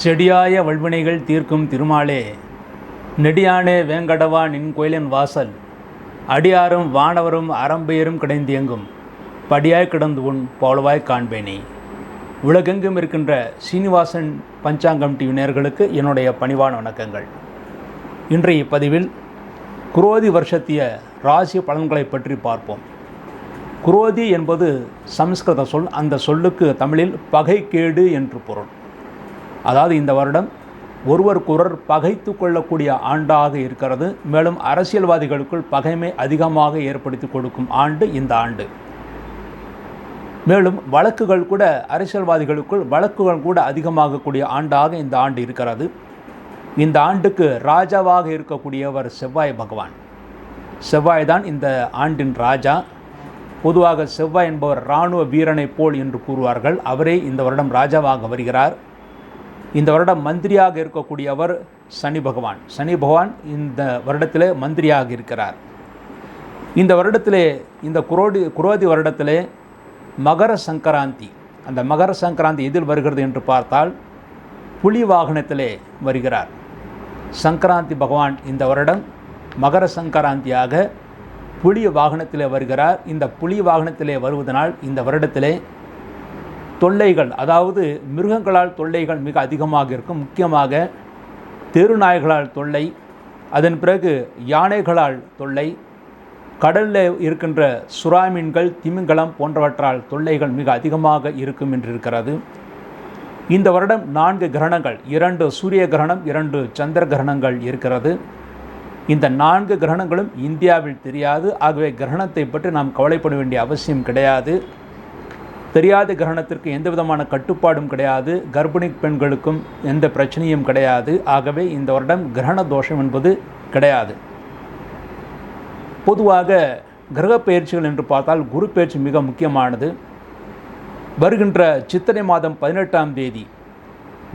செடியாய வல்வினைகள் தீர்க்கும் திருமாலே, நெடியானே வேங்கடவா நின் கோயிலின் வாசல், அடியாரும் வானவரும் அறம்பெயரும் கிடைந்தியங்கும் படியாய் கிடந்து உன் போலவாய் காண்பேனே. உலகெங்கும் இருக்கின்ற சீனிவாசன் பஞ்சாங்கம் டிவி நேயர்களுக்கு என்னுடைய பணிவான வணக்கங்கள். இன்றைய பதிவில் குரோதி வருஷத்திய ராசி பலன்களை பற்றி பார்ப்போம். குரோதி என்பது சமஸ்கிருத சொல். அந்த சொல்லுக்கு தமிழில் பகைக்கேடு என்று பொருள். அதாவது இந்த வருடம் ஒருவருக்கொருவர் பகைத்து கொள்ளக்கூடிய ஆண்டாக இருக்கிறது. மேலும் அரசியல்வாதிகளுக்குள் பகைமை அதிகமாக ஏற்படுத்தி கொடுக்கும் ஆண்டு இந்த ஆண்டு. மேலும் வழக்குகள் கூட வழக்குகள் கூட அதிகமாகக்கூடிய ஆண்டாக இந்த ஆண்டு இருக்கிறது. இந்த ஆண்டுக்கு ராஜாவாக இருக்கக்கூடியவர் செவ்வாய் பகவான். செவ்வாய் தான் இந்த ஆண்டின் ராஜா. பொதுவாக செவ்வாய் என்பவர் இராணுவ வீரனை போல் என்று கூறுவார்கள். அவரே இந்த வருடம் ராஜாவாக வருகிறார். இந்த வருடம் மந்திரியாக இருக்கக்கூடியவர் சனி பகவான். சனி பகவான் இந்த வருடத்திலே மந்திரியாக இருக்கிறார். இந்த வருடத்திலே, இந்த குரோதி வருடத்திலே மகர சங்கராந்தி. அந்த மகர சங்கராந்தி எதில் வருகிறது என்று பார்த்தால் புலி வாகனத்திலே வருகிறார். சங்கராந்தி பகவான் இந்த வருடம் மகர சங்கராந்தியாக புலி வாகனத்திலே வருகிறார். இந்த புலி வாகனத்திலே வருவதனால் இந்த வருடத்திலே தொல்லைகள், அதாவது மிருகங்களால் தொல்லைகள் மிக அதிகமாக இருக்கும். முக்கியமாக தெருநாய்களால் தொல்லை, அதன் பிறகு யானைகளால் தொல்லை, கடலில் இருக்கின்ற சுறாமீன்கள், திமிங்கலம் போன்றவற்றால் தொல்லைகள் மிக அதிகமாக இருக்கும் என்றிருக்கிறது. இந்த வருடம் 4 கிரகணங்கள், 2 சூரிய கிரகணம், 2 சந்திர கிரகணங்கள் இருக்கிறது. இந்த 4 கிரகணங்களும் இந்தியாவில் தெரியாது. ஆகவே கிரகணத்தை பற்றி நாம் கவலைப்பட வேண்டிய அவசியம் கிடையாது. தெரியாத கிரகணத்திற்கு எந்த விதமான கட்டுப்பாடும் கிடையாது. கர்ப்பிணி பெண்களுக்கும் எந்த பிரச்சனையும் கிடையாது. ஆகவே இந்த வருடம் கிரகண தோஷம் என்பது கிடையாது. பொதுவாக கிரக பயிற்சிகள் என்று பார்த்தால் குரு பயிற்சி மிக முக்கியமானது. வருகின்ற சித்திரை மாதம் 18ஆம் தேதி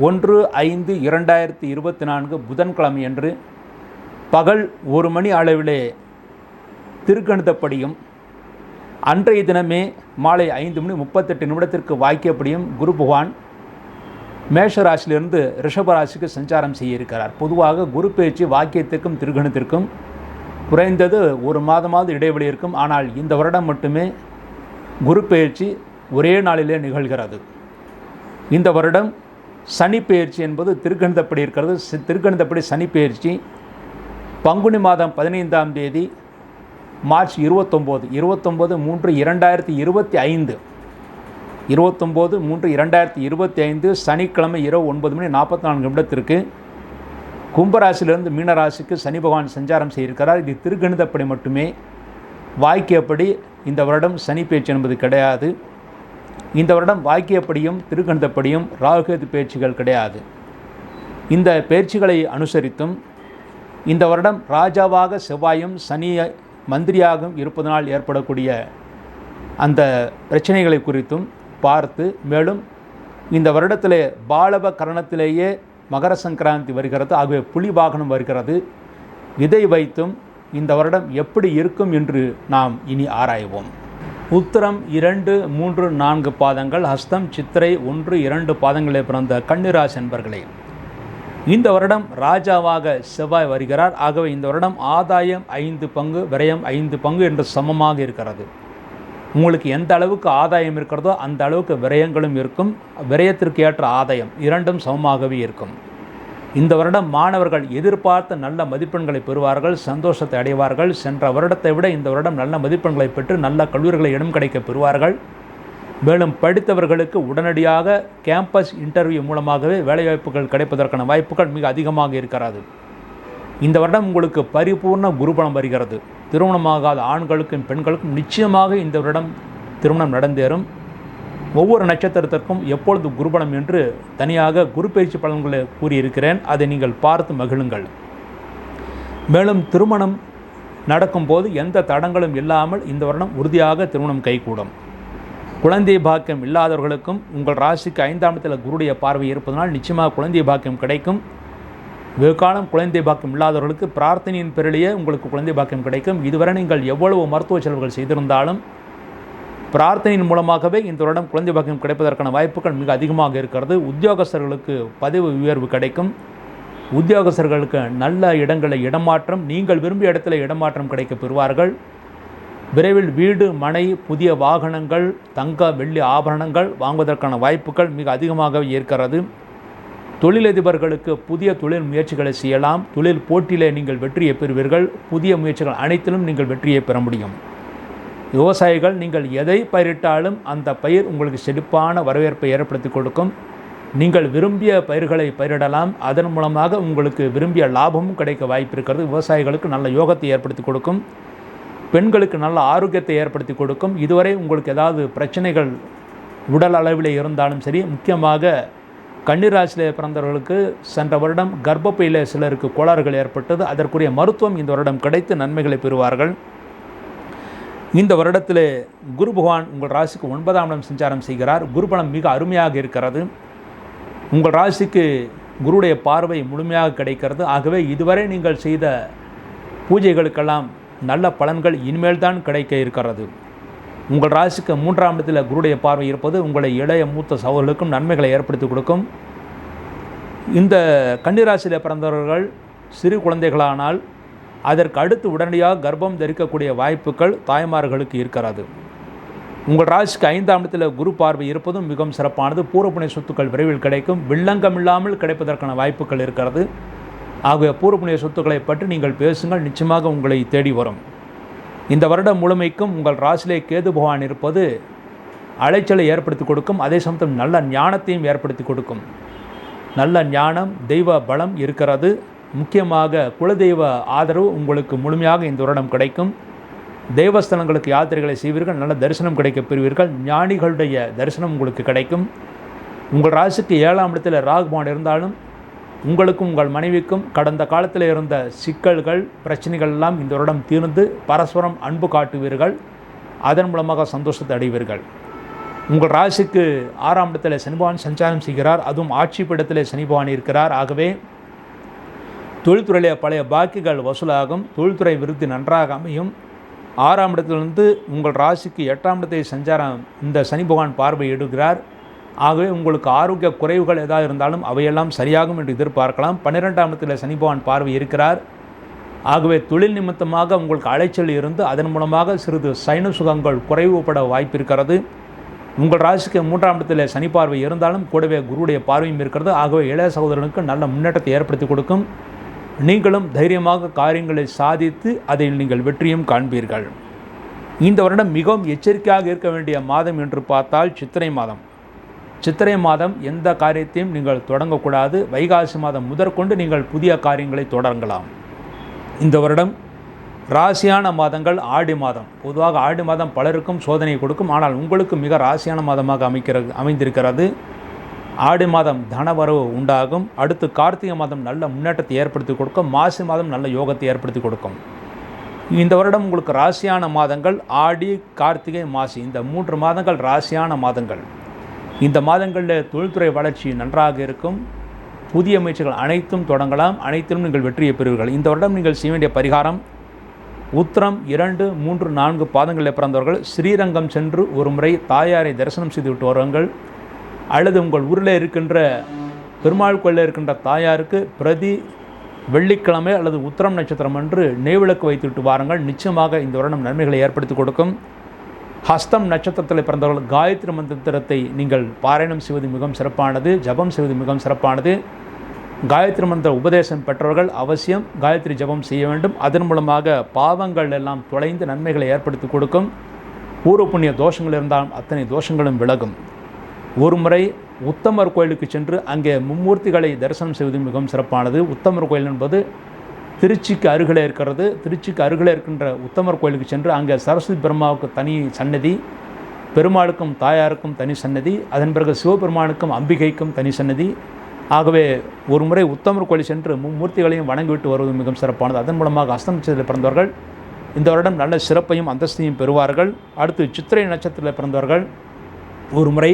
1/5/2024 புதன்கிழமை அன்று பகல் 1 மணி அளவிலே திருக்கணிதப்படியும் அன்றைய தினமே மாலை 5:38 வாக்கியப்படியும் குரு பகவான் மேஷ ராசியிலிருந்து ரிஷப ராசிக்கு சஞ்சாரம் செய்ய இருக்கிறார். பொதுவாக குரு பயிற்சி வாக்கியத்திற்கும் திருகணத்திற்கும் குறைந்தது 1 மாதமாவது இடைவெளி இருக்கும். ஆனால் இந்த வருடம் மட்டுமே குரு பயிற்சி ஒரே நாளிலே நிகழ்கிறது. இந்த வருடம் சனி பயிற்சி என்பது திருகணிதப்படி இருக்கிறது. திருகணிதப்படி சனி பயிற்சி பங்குனி மாதம் 15ஆம் தேதி மார்ச் 29/3/2025 29/3/2025 சனிக்கிழமை இரவு 9:44 கும்பராசிலிருந்து மீனராசிக்கு சனி பகவான் சஞ்சாரம் செய்திருக்கிறார். இது திருகணிதப்படி மட்டுமே. வாக்கியப்படி இந்த வருடம் சனி பயிற்சி என்பது கிடையாது. இந்த வருடம் வாக்கியப்படியும் திருகணிதப்படியும் ராகுகேது பயிற்சிகள் கிடையாது. இந்த பயிற்சிகளை அனுசரித்தும் இந்த வருடம் ராஜாவாக செவ்வாயும் சனி மந்திரியாகவும் இருப்பதனால் ஏற்படக்கூடிய அந்த பிரச்சனைகளை குறித்தும் பார்த்து, மேலும் இந்த வருடத்திலே பாலவ கரணத்திலேயே மகர சங்கராந்தி வருகிறது. ஆகவே புலி வாகனம் வருகிறது. இதை வைத்தும் இந்த வருடம் எப்படி இருக்கும் என்று நாம் இனி ஆராய்வோம். உத்திரம் 2, 3, 4 பாதங்கள், ஹஸ்தம், சித்திரை 1, 2 பாதங்களில் பிறந்த கன்னிராசி என்பர்களே, இந்த வருடம் ராஜாவாக செவ்வாய் வருகிறார். ஆகவே இந்த வருடம் ஆதாயம் 5 பங்கு, விரயம் 5 பங்கு என்று சமமாக இருக்கிறது. உங்களுக்கு எந்த அளவுக்கு ஆதாயம் இருக்கிறதோ அந்த அளவுக்கு விரயங்களும் இருக்கும். விரயத்திற்கு ஏற்ற ஆதாயம் இரண்டும் சமமாகவே இருக்கும். இந்த வருடம் மாணவர்கள் எதிர்பார்த்த நல்ல மதிப்பெண்களை பெறுவார்கள், சந்தோஷத்தை அடைவார்கள். சென்ற வருடத்தை விட இந்த வருடம் நல்ல மதிப்பெண்களை பெற்று நல்ல கல்லூரிகளை இடம் கிடைக்க பெறுவார்கள். மேலும் படித்தவர்களுக்கு உடனடியாக கேம்பஸ் இன்டர்வியூ மூலமாகவே வேலைவாய்ப்புகள் கிடைப்பதற்கான வாய்ப்புகள் மிக அதிகமாக இருக்கிறது. இந்த வருடம் உங்களுக்கு பரிபூர்ண குருபலம் வருகிறது. திருமணமாகாத ஆண்களுக்கும் பெண்களுக்கும் நிச்சயமாக இந்த வருடம் திருமணம் நடந்தேறும். ஒவ்வொரு நட்சத்திரத்திற்கும் எப்பொழுது குருபலம் என்று தனியாக குரு பயிற்சி பலன்களை கூறியிருக்கிறேன். அதை நீங்கள் பார்த்து மகிழுங்கள். மேலும் திருமணம் நடக்கும்போது எந்த தடங்களும் இல்லாமல் இந்த வருடம் உறுதியாக திருமணம் கைகூடும். குழந்தை பாக்கியம் இல்லாதவர்களுக்கும் உங்கள் ராசிக்கு 5ஆம் இடத்தில் குருடைய பார்வை இருப்பதனால் நிச்சயமாக குழந்தை பாக்கியம் கிடைக்கும். வெகுகாலம் குழந்தை பாக்கியம் இல்லாதவர்களுக்கு பிரார்த்தனையின் பேரிலேயே உங்களுக்கு குழந்தை பாக்கியம் கிடைக்கும். இதுவரை நீங்கள் எவ்வளவு மருத்துவ செலவுகள் செய்திருந்தாலும் பிரார்த்தனையின் மூலமாகவே இந்த வருடம் குழந்தை பாக்கியம் கிடைப்பதற்கான வாய்ப்புகள் மிக அதிகமாக இருக்கிறது. உத்தியோகஸ்தர்களுக்கு பதவி உயர்வு கிடைக்கும். உத்தியோகஸ்தர்களுக்கு நல்ல இடங்களில் இடமாற்றம், நீங்கள் விரும்பிய இடத்துல இடமாற்றம் கிடைக்க பெறுவார்கள். விரைவில் வீடு, மனை, புதிய வாகனங்கள், தங்க வெள்ளி ஆபரணங்கள் வாங்குவதற்கான வாய்ப்புகள் மிக அதிகமாகவே இருக்கிறது. தொழிலதிபர்களுக்கு புதிய தொழில் முயற்சிகளை செய்யலாம். தொழில் போட்டியிலே நீங்கள் வெற்றியை பெறுவீர்கள். புதிய முயற்சிகள் அனைத்திலும் நீங்கள் வெற்றியை பெற முடியும். விவசாயிகள் நீங்கள் எதை பயிரிட்டாலும் அந்த பயிர் உங்களுக்கு செழிப்பான வரவேற்பை ஏற்படுத்தி கொடுக்கும். நீங்கள் விரும்பிய பயிர்களை பயிரிடலாம். அதன் மூலமாக உங்களுக்கு விரும்பிய லாபமும் கிடைக்க வாய்ப்பு இருக்கிறது. விவசாயிகளுக்கு நல்ல யோகத்தை ஏற்படுத்தி கொடுக்கும். பெண்களுக்கு நல்ல ஆரோக்கியத்தை ஏற்படுத்தி கொடுக்கும். இதுவரை உங்களுக்கு ஏதாவது பிரச்சனைகள் உடல் அளவில் இருந்தாலும் சரி, முக்கியமாக கன்னிராசியில் பிறந்தவர்களுக்கு சென்ற வருடம் கர்ப்பப்பையில் சிலருக்கு கோளாறுகள் ஏற்பட்டது. அதற்குரிய மருத்துவம் இந்த வருடம் கிடைத்து நன்மைகளை பெறுவார்கள். இந்த வருடத்தில் குரு பகவான் உங்கள் ராசிக்கு 9ஆம் இடம் சஞ்சாரம் செய்கிறார். குருபலம் மிக அருமையாக இருக்கிறது. உங்கள் ராசிக்கு குருடைய பார்வை முழுமையாக கிடைக்கிறது. ஆகவே இதுவரை நீங்கள் செய்த பூஜைகளுக்கெல்லாம் நல்ல பலன்கள் இனிமேல் தான் கிடைக்க இருக்கிறது. உங்கள் ராசிக்கு 3ஆம் இடத்தில் குருடைய பார்வை இருப்பது உங்களை இளைய மூத்த சகோதரர்களுக்கும் நன்மைகளை ஏற்படுத்தி கொடுக்கும். இந்த கன்னிராசியில் பிறந்தவர்கள் சிறு குழந்தைகளானால் அதற்கு அடுத்து உடனடியாக கர்ப்பம் தரிக்கக்கூடிய வாய்ப்புகள் தாய்மார்களுக்கு இருக்கிறது. உங்கள் ராசிக்கு 5ஆம் இடத்தில் குரு பார்வை இருப்பதும் மிகவும் சிறப்பானது. பூர்வ சொத்துக்கள் விரைவில் கிடைக்கும். வில்லங்கம் இல்லாமல் கிடைப்பதற்கான வாய்ப்புகள் இருக்கிறது. ஆகவே பூர்வ சொத்துக்களை பற்றி நீங்கள் பேசுங்கள், நிச்சயமாக உங்களை தேடி வரும். இந்த வருடம் முழுமைக்கும் உங்கள் ராசியிலே கேது பகவான் இருப்பது அலைச்சலை ஏற்படுத்தி கொடுக்கும். அதே சமயம் நல்ல ஞானத்தையும் ஏற்படுத்தி கொடுக்கும். நல்ல ஞானம், தெய்வ பலம் இருக்கிறது. முக்கியமாக குலதெய்வ ஆதரவு உங்களுக்கு முழுமையாக இந்த வருடம் கிடைக்கும். தெய்வஸ்தலங்களுக்கு யாத்திரைகளை செய்வீர்கள். நல்ல தரிசனம் கிடைக்க பெறுவீர்கள். ஞானிகளுடைய தரிசனம் உங்களுக்கு கிடைக்கும். உங்கள் ராசிக்கு 7ஆம் இடத்தில் ராகு பகவான் இருந்தாலும் உங்களுக்கும் உங்கள் மனைவிக்கும் கடந்த காலத்தில் இருந்த சிக்கல்கள், பிரச்சனைகள் எல்லாம் இந்த வருடம் தீர்ந்து பரஸ்பரம் அன்பு காட்டுவீர்கள். அதன் மூலமாக சந்தோஷத்தை அடைவீர்கள். உங்கள் ராசிக்கு 6ஆம் இடத்தில் சனி பகவான் சஞ்சாரம் செய்கிறார். அதுவும் ஆட்சி பீடத்தில் சனி பகவான் இருக்கிறார். ஆகவே தொழில்துறையிலே பழைய பாக்கிகள் வசூலாகும். தொழில்துறை விருத்தி நன்றாக அமையும். 6ஆம் இடத்திலிருந்து உங்கள் ராசிக்கு 8ஆம் இடத்தை சஞ்சாரம் இந்த சனி பகவான் பார்வையிடுகிறார். ஆகவே உங்களுக்கு ஆரோக்கிய குறைவுகள் ஏதாவது இருந்தாலும் அவையெல்லாம் சரியாகும் என்று எதிர்பார்க்கலாம். 12ஆம் இடத்தில் சனி பகவான் பார்வை இருக்கிறார். ஆகவே தொழில் நிமித்தமாக உங்களுக்கு அலைச்சல் இருந்து அதன் மூலமாக சிறிது சைன சுகங்கள் குறைவுபட வாய்ப்பு இருக்கிறது. உங்கள் ராசிக்கு 3ஆம் இடத்தில் சனி பார்வை இருந்தாலும் கூடவே குருவுடைய பார்வையும் இருக்கிறது. ஆகவே இளைய சகோதரனுக்கு நல்ல முன்னேற்றத்தை ஏற்படுத்தி கொடுக்கும். நீங்களும் தைரியமாக காரியங்களை சாதித்து அதில் நீங்கள் வெற்றியும் காண்பீர்கள். இந்த வருடம் மிகவும் எச்சரிக்கையாக இருக்க வேண்டிய மாதம் என்று பார்த்தால் சித்திரை மாதம். சித்திரை மாதம் எந்த காரியத்தையும் நீங்கள் தொடங்கக்கூடாது. வைகாசி மாதம் முதற்கொண்டு நீங்கள் புதிய காரியங்களை தொடங்கலாம். இந்த வருடம் ராசியான மாதங்கள் ஆடி மாதம். பொதுவாக ஆடி மாதம் பலருக்கும் சோதனை கொடுக்கும். ஆனால் உங்களுக்கு மிக ராசியான மாதமாக அமைந்திருக்கிறது. ஆடி மாதம் தனவரவு உண்டாகும். அடுத்து கார்த்திகை மாதம் நல்ல முன்னேற்றத்தை ஏற்படுத்தி கொடுக்கும். மாசி மாதம் நல்ல யோகத்தை ஏற்படுத்தி கொடுக்கும். இந்த வருடம் உங்களுக்கு ராசியான மாதங்கள் ஆடி, கார்த்திகை, மாசி. இந்த 3 மாதங்கள் ராசியான மாதங்கள். இந்த மாதங்களில் தொழில்துறை வளர்ச்சி நன்றாக இருக்கும். புதிய முயற்சிகள் அனைத்தும் தொடங்கலாம். அனைத்திலும் நீங்கள் வெற்றியை பெறுவீர்கள். இந்த வருடம் நீங்கள் செய்ய வேண்டிய பரிகாரம், உத்திரம் 2, 3, 4 பாதங்களில் பிறந்தவர்கள் ஸ்ரீரங்கம் சென்று ஒரு முறை தாயாரை தரிசனம் செய்துவிட்டு வருவார்கள். அல்லது உங்கள் ஊரில் இருக்கின்ற பெருமாள் கோயிலில் இருக்கின்ற தாயாருக்கு பிரதி வெள்ளிக்கிழமை அல்லது உத்திரம் நட்சத்திரம் அன்று நெய்விளக்கு வைத்துவிட்டு வாருங்கள். நிச்சயமாக இந்த வருடம் நன்மைகளை ஏற்படுத்தி கொடுக்கும். ஹஸ்தம் நட்சத்திரத்தில் பிறந்தவர்கள் காயத்ரி மந்திரத்தை நீங்கள் பாராயணம் செய்வது மிகவும் சிறப்பானது. ஜபம் செய்வது மிகவும் சிறப்பானது. காயத்ரி மந்திர உபதேசம் பெற்றவர்கள் அவசியம் காயத்ரி ஜபம் செய்ய வேண்டும். அதன் மூலமாக பாவங்கள் எல்லாம் தொலைந்து நன்மைகளை ஏற்படுத்தி கொடுக்கும். பூர்வ புண்ணிய தோஷங்கள் இருந்தாலும் அத்தனை தோஷங்களும் விலகும். ஒரு முறை உத்தமர் கோயிலுக்கு சென்று அங்கே மும்மூர்த்திகளை தரிசனம் செய்வது மிகவும் சிறப்பானது. உத்தமர் கோயில் என்பது திருச்சிக்கு அருகில் இருக்கிறது. திருச்சிக்கு அருகில் இருக்கின்ற உத்தமர் கோயிலுக்கு சென்று அங்கே சரஸ்வதி பிரம்மாவுக்கு தனி சன்னதி, பெருமாளுக்கும் தாயாருக்கும் தனி சன்னதி, அதன் பிறகு சிவபெருமானுக்கும் அம்பிகைக்கும் தனி சன்னதி. ஆகவே ஒரு முறை உத்தமர் கோயில் சென்று மும்மூர்த்திகளையும் வணங்கிவிட்டு வருவது மிகவும் சிறப்பானது. அதன் மூலமாக அஸ்தம் நட்சத்திரத்தில் பிறந்தவர்கள் இந்த வருடம் நல்ல சிறப்பையும் அந்தஸ்தையும் பெறுவார்கள். அடுத்து சித்திரை நட்சத்திரத்தில் பிறந்தவர்கள் ஒரு முறை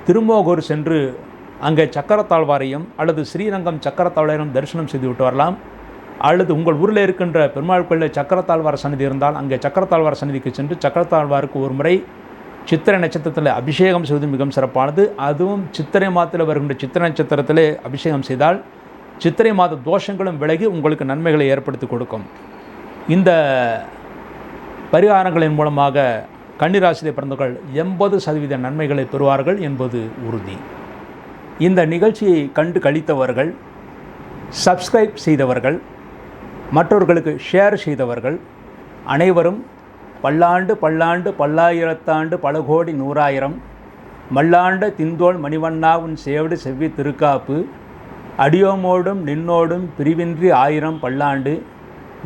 திருமோகூர் சென்று அங்கே சக்கரத்தாழ்வாரையும் அல்லது ஸ்ரீரங்கம் சக்கரத்தாழ்வாரையும் தரிசனம் செய்து விட்டு வரலாம். அல்லது உங்கள் ஊரில் இருக்கின்ற பெருமாள் கோயிலில் சக்கரத்தாழ்வார் சன்னதி இருந்தால் அங்கே சக்கரத்தாழ்வார் சன்னதிக்கு சென்று சக்கரத்தாழ்வாருக்கு ஒரு முறை சித்திரை நட்சத்திரத்தில் அபிஷேகம் செய்வது மிகவும் சிறப்பானது. அதுவும் சித்திரை மாதத்தில் வருகின்ற சித்திரை நட்சத்திரத்தில் அபிஷேகம் செய்தால் சித்திரை மாத தோஷங்களும் விலகி உங்களுக்கு நன்மைகளை ஏற்படுத்தி கொடுக்கும். இந்த பரிகாரங்களின் மூலமாக கன்னிராசியிலே பிறந்தவர்கள் 80% நன்மைகளை பெறுவார்கள் என்பது உறுதி. இந்த நிகழ்ச்சியை கண்டு கழித்தவர்கள், சப்ஸ்கிரைப் செய்தவர்கள், மற்றவர்களுக்கு ஷேர் செய்தவர்கள் அனைவரும் பல்லாண்டு பல்லாண்டு பல்லாயிரத்தாண்டு பல கோடி நூறாயிரம் மல்லாண்ட திந்தோள் மணிவண்ணா உன் சேவடு செவ்வி திருக்காப்பு அடியோமோடும் நின்னோடும் பிரிவின்றி 1000 பல்லாண்டு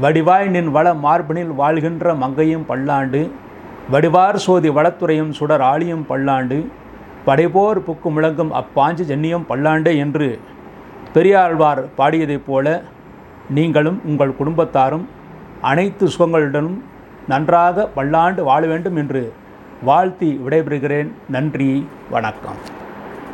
வடிவாய் நின் வள மார்பினில் வாழ்கின்ற மங்கையும் பல்லாண்டு வடிவார் சோதி வளத்துறையும் சுடர் ஆழியும் பல்லாண்டு படைபோர் புக்கு முழங்கும் அப்பாஞ்சு ஜன்னியும் பல்லாண்டு என்று பெரியாழ்வார் பாடியதைப் போல நீங்களும் உங்கள் குடும்பத்தாரும் அனைத்து சுகங்களுடனும் நன்றாக பல்லாண்டு வாழ வேண்டும் என்று வாழ்த்தி விடைபெறுகிறேன். நன்றி, வணக்கம்.